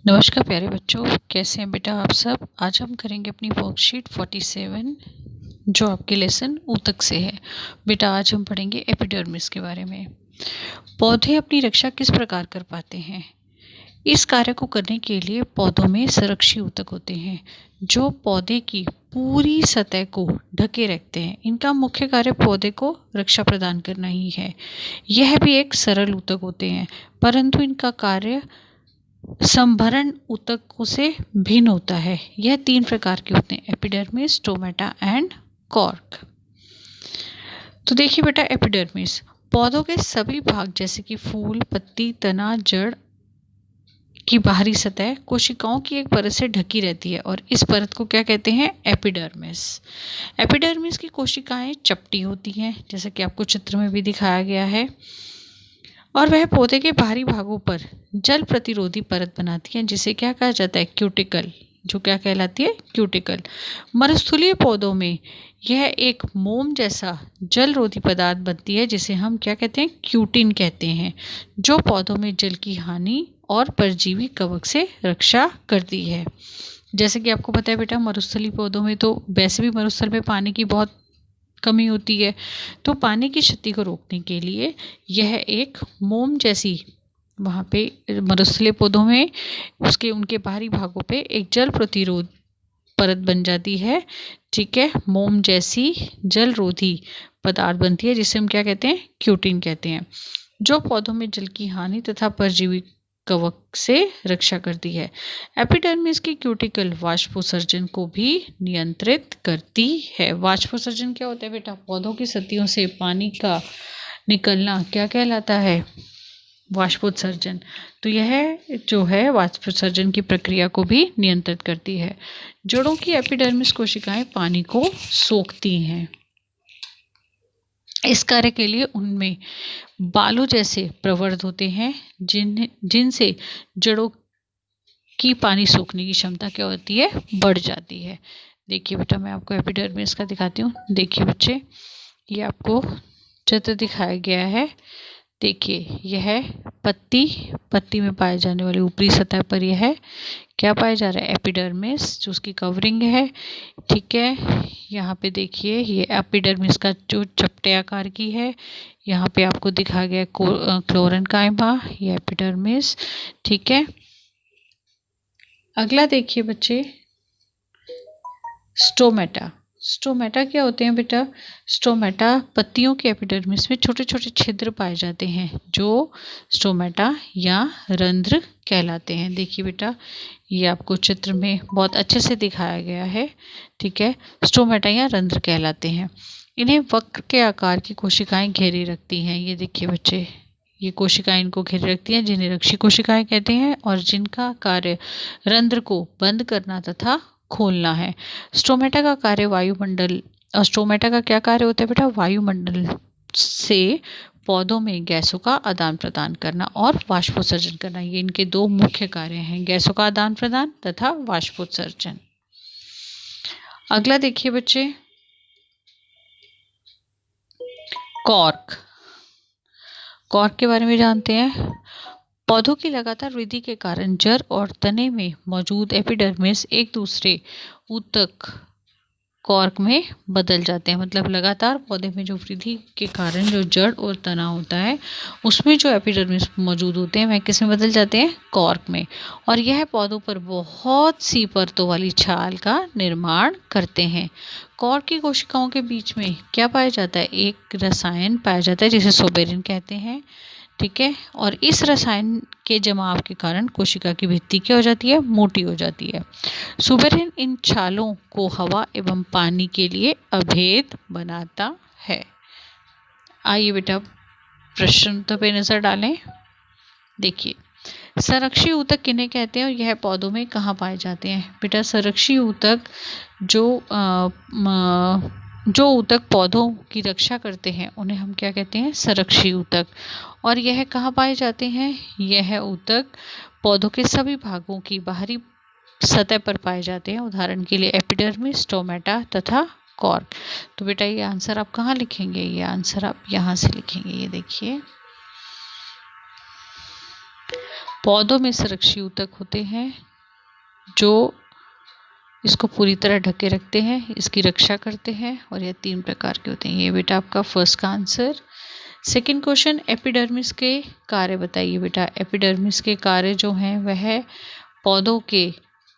नमस्कार प्यारे बच्चों, कैसे हैं बेटा आप सब। आज हम करेंगे अपनी वर्कशीट 47 जो आपके लेसन ऊतक से है। बेटा आज हम पढ़ेंगे एपिडर्मिस के बारे में। पौधे अपनी रक्षा किस प्रकार कर पाते हैं। इस कार्य को करने के लिए पौधों में संरक्षी ऊतक होते हैं जो पौधे की पूरी सतह को ढके रखते हैं। इनका मुख्य कार्य पौधे को रक्षा प्रदान करना ही है। यह भी एक सरल ऊतक होते हैं, परंतु इनका कार्य संभरण ऊतकों से भिन्न होता है। यह 3 प्रकार के होते हैं, एपिडर्मिस, स्टोमेटा एंड कॉर्क। तो देखिए बेटा, एपिडर्मिस पौधों के सभी भाग जैसे कि फूल, पत्ती, तना, जड़ की बाहरी सतह कोशिकाओं की एक परत से ढकी रहती है और इस परत को क्या कहते हैं, एपिडर्मिस। एपिडर्मिस की कोशिकाएं चपटी होती हैं, जैसा कि आपको चित्र में भी दिखाया गया है, और वह पौधे के बाहरी भागों पर जल प्रतिरोधी परत बनाती है जिसे क्या कहा जाता है, क्यूटिकल, जो क्या कहलाती है, क्यूटिकल। मरुस्थलीय पौधों में यह एक मोम जैसा जल रोधी पदार्थ बनती है जिसे हम क्या कहते हैं, क्यूटिन कहते हैं, जो पौधों में जल की हानि और परजीवी कवक से रक्षा करती है। जैसे कि आपको पता है बेटा, मरुस्थलीय पौधों में तो वैसे भी मरुस्थल में पानी की बहुत कमी होती है, तो पानी की क्षति को रोकने के लिए यह एक मोम जैसी वहाँ पे मरुस्थलीय पौधों में उनके बाहरी भागों पे एक जल प्रतिरोध परत बन जाती है। ठीक है, मोम जैसी जल रोधी पदार्थ बनती है जिसे हम क्या कहते हैं, क्यूटिन कहते हैं, जो पौधों में जल की हानि तथा परजीवी कवक से रक्षा करती है। एपिडर्मिस की क्यूटिकल वाष्पोत्सर्जन को भी नियंत्रित करती है। वाष्पोत्सर्जन क्या होता है बेटा, पौधों की सतहों से पानी का निकलना क्या कहलाता है, वाष्पोत्सर्जन। तो यह जो है वाष्पोत्सर्जन की प्रक्रिया को भी नियंत्रित करती है। जड़ों की एपिडर्मिस कोशिकाएं पानी को सोखती हैं। इस कार्य के लिए उनमें बालों जैसे प्रवर्ध होते हैं जिनसे जड़ों की पानी सोखने की क्षमता क्या होती है, बढ़ जाती है। देखिए बेटा, मैं आपको एपिडर्मिस का दिखाती हूँ। देखिए बच्चे, ये आपको चित्र दिखाया गया है। देखिए, यह पत्ती में पाए जाने वाली ऊपरी सतह पर यह क्या पाया जा रहा है, एपिडर्मिस, जो उसकी कवरिंग है। ठीक है, यहाँ पे देखिए, ये एपिडर्मिस का जो चपटे आकार की है, यहाँ पे आपको दिखाया गया क्लोरेन्काइमा, ये एपिडर्मिस। ठीक है, अगला देखिए बच्चे, स्टोमेटा। स्टोमेटा क्या होते हैं बेटा, स्टोमेटा पत्तियों के एपिडर्मिस में छोटे छोटे छिद्र पाए जाते हैं जो स्टोमेटा या रंध्र कहलाते हैं। देखिए बेटा, ये आपको चित्र में बहुत अच्छे से दिखाया गया है। ठीक है, स्टोमेटा या रंध्र कहलाते हैं। इन्हें वक्र के आकार की कोशिकाएं घेरे रखती हैं। ये देखिए बच्चे, ये कोशिकाएं इनको घेरे रखती हैं जिन्हें रक्षी कोशिकाएं कहते हैं और जिनका कार्य रंध्र को बंद करना तथा खोलना है। स्टोमेटा का कार्य वायुमंडल, और स्टोमेटा का क्या कार्य होता है बेटा, वायुमंडल से पौधों में गैसों का आदान प्रदान करना और वाष्पोत्सर्जन करना। ये इनके 2 मुख्य कार्य हैं, गैसों का आदान प्रदान तथा वाष्पोत्सर्जन। अगला देखिए बच्चे, कॉर्क। कॉर्क के बारे में जानते हैं। पौधों की लगातार वृद्धि के कारण जड़ और तने में मौजूद एपिडर्मिस एक दूसरे ऊतक कॉर्क में बदल जाते हैं। मतलब लगातार पौधे में जो वृद्धि के कारण जो जड़ और तना होता है, उसमें जो एपिडर्मिस मौजूद होते हैं वह किस में बदल जाते हैं, कॉर्क में। और यह पौधों पर बहुत सी परतों वाली छाल का निर्माण करते हैं। कॉर्क की कोशिकाओं के बीच में क्या पाया जाता है, एक रसायन पाया जाता है जिसे सोबेरिन कहते हैं। ठीक है, और इस रसायन के जमाव के कारण कोशिका की भित्ति क्या हो जाती है, मोटी हो जाती है। सुबेरिन इन छालों को हवा एवं पानी के लिए अभेद बनाता है। आइए बेटा, प्रश्न पे नजर डालें। देखिए, संरक्षी ऊतक किन्हें कहते हैं और यह पौधों में कहाँ पाए जाते हैं। बेटा, संरक्षी ऊतक जो ऊतक पौधों की रक्षा करते हैं उन्हें हम क्या कहते हैं, संरक्षी ऊतक। और यह कहाँ पाए जाते हैं, यह ऊतक पौधों के सभी भागों की बाहरी सतह पर पाए जाते हैं। उदाहरण के लिए एपिडर्मिस, स्टोमेटा तथा कॉर्क। तो बेटा, ये आंसर आप कहाँ लिखेंगे, ये आंसर आप यहाँ से लिखेंगे। ये देखिए, पौधों में संरक्षी ऊतक होते हैं जो इसको पूरी तरह ढके रखते हैं, इसकी रक्षा करते हैं, और यह 3 प्रकार के होते हैं। ये बेटा आपका फर्स्ट का आंसर। सेकंड क्वेश्चन, एपिडर्मिस के कार्य बताइए बेटा। एपिडर्मिस के कार्य जो हैं वह पौधों के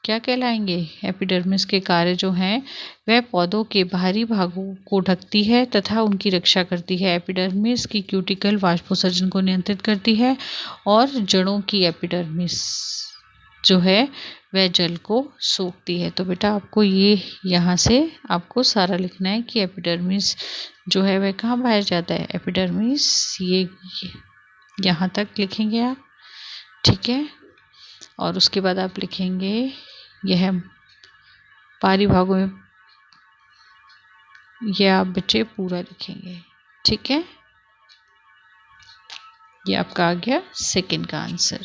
क्या कहलाएंगे? एपिडर्मिस के कार्य जो हैं वह पौधों के बाहरी भागों को ढकती है तथा उनकी रक्षा करती है। एपिडर्मिस की क्यूटिकल वाष्पोत्सर्जन को नियंत्रित करती है और जड़ों की एपिडर्मिस जो है वह जल को सोखती है। तो बेटा आपको ये यहाँ से आपको सारा लिखना है कि एपिडर्मिस जो है वह कहाँ पाया जाता है। एपिडर्मिस ये यहाँ तक लिखेंगे आप, ठीक है। और उसके बाद आप लिखेंगे यह बाहरी भागों में, यह आप बच्चे पूरा लिखेंगे, ठीक है। ये आपका आ गया सेकंड का आंसर।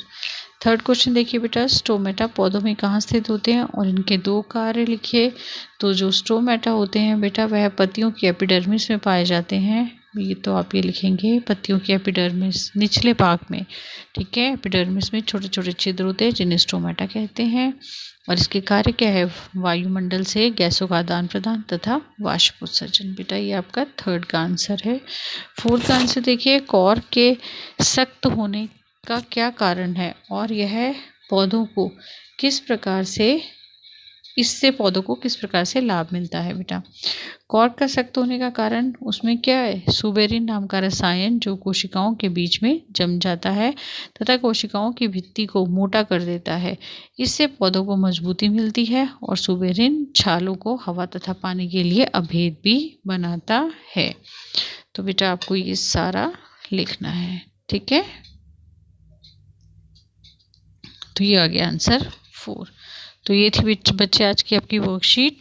थर्ड क्वेश्चन देखिए बेटा, स्टोमेटा पौधों में कहाँ स्थित होते हैं और इनके 2 कार्य लिखिए। तो जो स्टोमेटा होते हैं बेटा वह पत्तियों की एपिडर्मिस में पाए जाते हैं। ये तो आप ये लिखेंगे पत्तियों की एपिडर्मिस निचले भाग में, ठीक है। एपिडर्मिस में छोटे छोटे छिद्र होते हैं जिन्हें स्टोमेटा कहते हैं। और इसके कार्य क्या है? वायुमंडल से गैसों का आदान प्रदान तथा वाष्प उत्सर्जन। बेटा ये आपका थर्ड का आंसर है। फोर्थ का आंसर देखिए, कॉर्क के सख्त होने का क्या कारण है और यह पौधों को किस प्रकार से, इससे पौधों को किस प्रकार से लाभ मिलता है बेटा। कॉर्क का सख्त होने का कारण उसमें क्या है? सुबेरिन नाम का रसायन जो कोशिकाओं के बीच में जम जाता है तथा कोशिकाओं की भित्ति को मोटा कर देता है। इससे पौधों को मजबूती मिलती है और सुबेरिन छालों को हवा तथा पानी के लिए अभेद भी बनाता है। तो बेटा आपको ये सारा लिखना है, ठीक है। तो ये आ गया आंसर 4। तो ये थी बच्चे आज की आपकी वर्कशीट,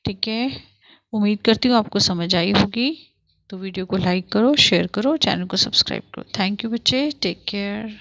ठीक है। उम्मीद करती हूँ आपको समझ आई होगी। तो वीडियो को लाइक करो, शेयर करो, चैनल को सब्सक्राइब करो। थैंक यू बच्चे, टेक केयर।